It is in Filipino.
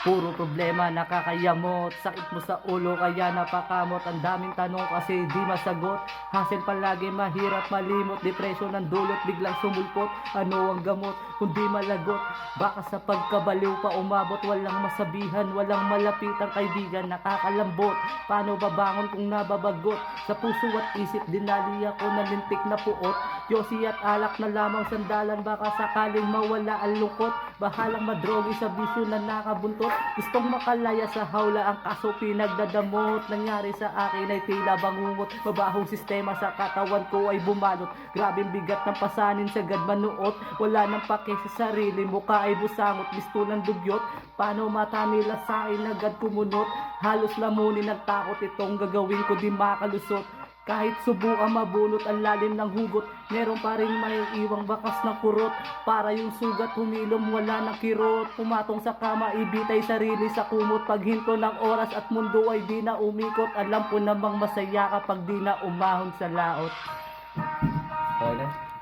Puro problema nakakayamot, sakit mo sa ulo kaya napakamot. Ang daming tanong kasi di masagot, hassle palagi mahirap malimot. Depresyon ang dulot, biglang sumulpot, ano ang gamot kundi malagot? Baka sa pagkabaliw pa umabot, walang masabihan, walang malapitang kaibigan, nakakalambot. Paano babangon kung nababagot? Sa puso at isip dinali ako ng lintik na puot. Yosi at alak na lamang sandalan, baka sakaling mawala ang lungkot. Bahalang madrogi sa bisyo na nakabuntot, gustong makalaya sa hawla, ang kaso pinagdadamot. Nangyari sa akin ay tila bangungot, mabahong sistema sa katawan ko ay bumalot. Grabing bigat ng pasanin sagad manuot, wala nang pake sa sarili, mukha ay busangot, listo ng dugyot. Paano mata nila sa akin agad kumunot, halos lamunin ng takot, itong gagawin ko di makalusot. Kahit subukan mabunot ang lalim ng hugot, meron pa rin may iwang bakas ng kurot. Para yung sugat humilom, wala ng kirot. Pumatong sa kama, ibitay sarili sa kumot. Paghinto ng oras at mundo ay di na umikot, alam ko namang masaya kapag di na umahon sa laot. Okay na?